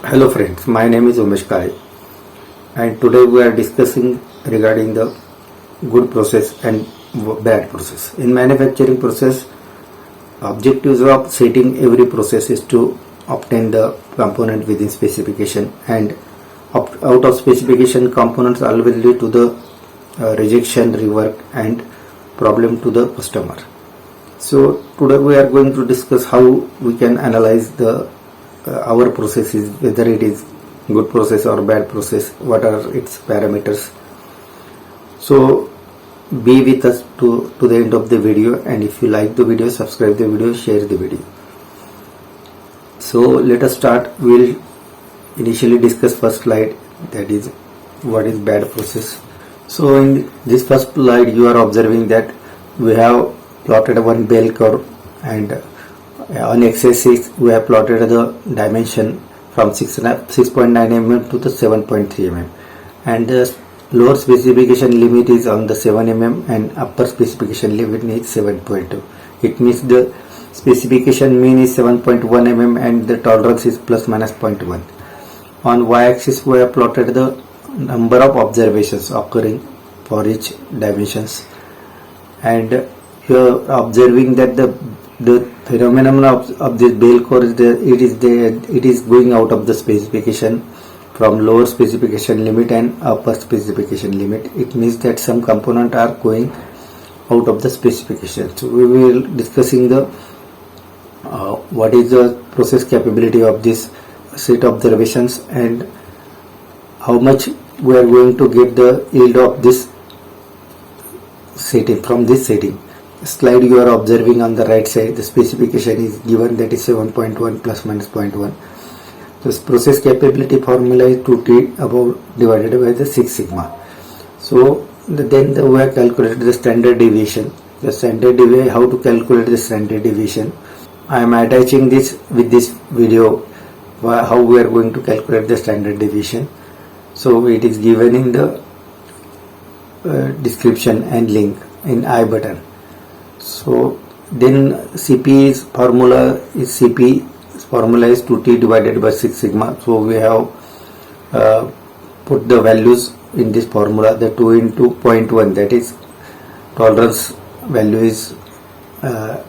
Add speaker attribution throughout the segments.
Speaker 1: Hello friends, my name is Umesh Kai and today we are discussing regarding the good process and bad process. In manufacturing process, objectives of setting every process is to obtain the component within specification, and out of specification components always lead to the rejection, rework and problem to the customer. So today we are going to discuss how we can analyze the our processes, whether it is good process or bad process, what are its parameters. So be with us to the end of the video, and if you like the video, subscribe the video, share the video. So let us start. We'll initially discuss first slide, that is what is bad process. So in this first slide you are observing that we have plotted one bell curve, and on x-axis we have plotted the dimension from 6.9 mm to the 7.3 mm, and the lower specification limit is on the 7 mm and upper specification limit is 7.2. It means the specification mean is 7.1 mm and the tolerance is plus minus 0.1. On y-axis we have plotted the number of observations occurring for each dimensions, and you are observing that the phenomenon of this bell curve is it is going out of the specification from lower specification limit and upper specification limit. It means that some component are going out of the specification. So we will discussing the what is the process capability of this set observations and how much we are going to get the yield of this setting from this setting. Slide you are observing on the right side, the specification is given, that is 7.1 plus minus 0.1. This process capability formula is 2T above divided by the 6 sigma. So then we have calculated the standard deviation. The standard deviation, how to calculate the standard deviation. I am attaching this with this video, how we are going to calculate the standard deviation. So it is given in the description and link in I button. So then CP's formula is 2T divided by 6 sigma. So we have put the values in this formula. The 2 into 0.1, that is tolerance value is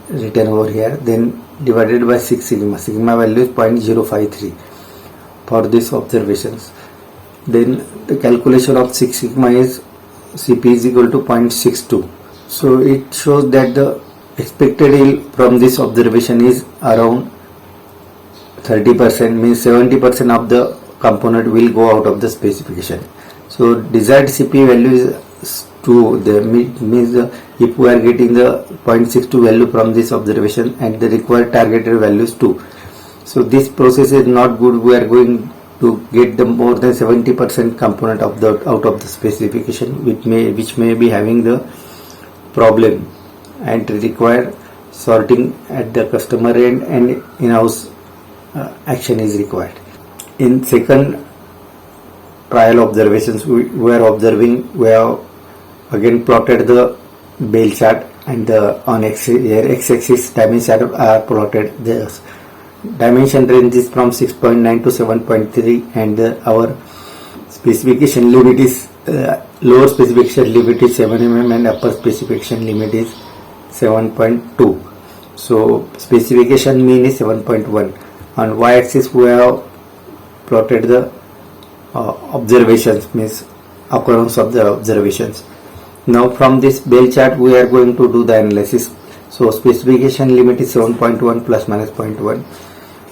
Speaker 1: written over here, then divided by 6 sigma. Sigma value is 0.053 for these observations. Then the calculation of 6 sigma is CP is equal to 0.62. So it shows that the expected yield from this observation is around 30%, means 70% of the component will go out of the specification. So desired CP value is 2, means if we are getting the 0.62 value from this observation and the required targeted value is 2. So this process is not good. We are going to get the more than 70% component of the out of the specification, which may be having the problem and require sorting at the customer end, and in-house action is required. In second trial observations, we are observing, we have again plotted the bell chart, and the on x-axis dimension are plotted. The dimension range is from 6.9 to 7.3, and our specification limit is lower specification limit is 7 mm and upper specification limit is 7.2. So specification mean is 7.1. On y-axis we have plotted the observations, means occurrence of the observations. Now from this bell chart we are going to do the analysis. So specification limit is 7.1 plus minus 0.1.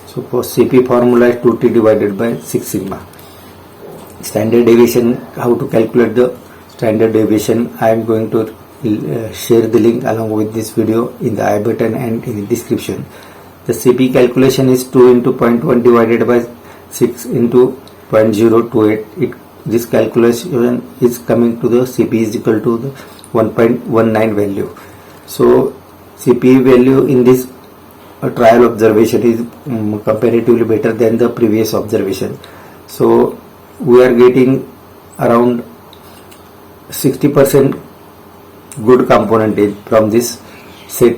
Speaker 1: So for CP formula is 2T divided by 6 sigma. Standard deviation, how to calculate the standard deviation, I am going to share the link along with this video in the I button and in the description. The CP calculation is 2 into 0.1 divided by 6 into 0.028. This calculation is coming to the CP is equal to the 1.19 value. So CP value in this trial observation is comparatively better than the previous observation. So we are getting around 60% good component from this set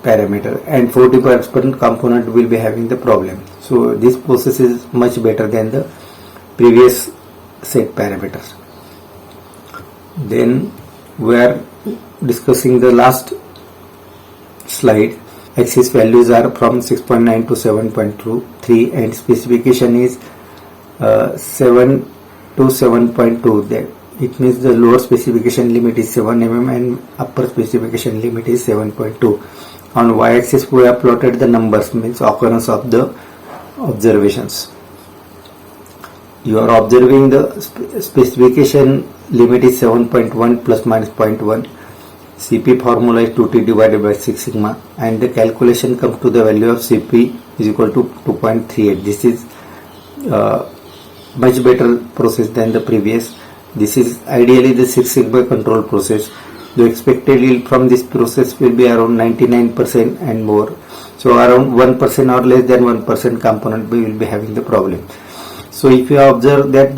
Speaker 1: parameter, and 40% component will be having the problem. So this process is much better than the previous set parameters. Then we are discussing the last slide. Axis values are from 6.9 to 7.3 and specification is 7 to 7.2. That it means the lower specification limit is 7 mm and upper specification limit is 7.2. On y-axis we have plotted the numbers, means occurrence of the observations. You are observing the specification limit is 7.1 plus minus 0.1. Cp formula is 2T divided by 6 sigma, and the calculation comes to the value of Cp is equal to 2.38. This is much better process than the previous. This is ideally the 6 sigma control process. The expected yield from this process will be around 99% and more. So around 1% or less than 1% component we will be having the problem. So if you observe that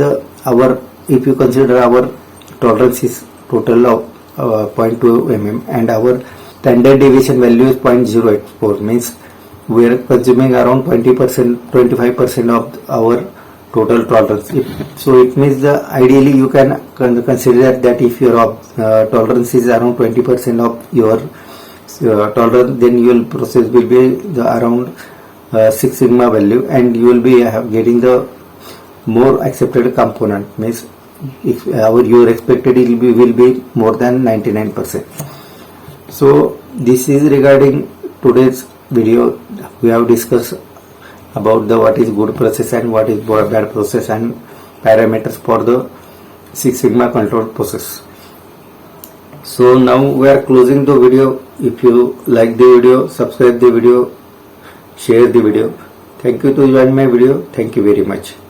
Speaker 1: if you consider our tolerance is total of 0.2 mm and our standard deviation value is 0.084, means we are consuming around 25% of our total tolerance. So it means the ideally you can consider that if your tolerance is around 20% of your tolerance, then your process will be around 6 sigma value, and you will be getting the more accepted component, means if your expected yield will be more than 99%. So this is regarding today's video. We have discussed about the what is good process and what is bad process and parameters for the 6 sigma control process. So now we are closing the video. If you like the video, subscribe the video, share the video. Thank you to join my video. Thank you very much.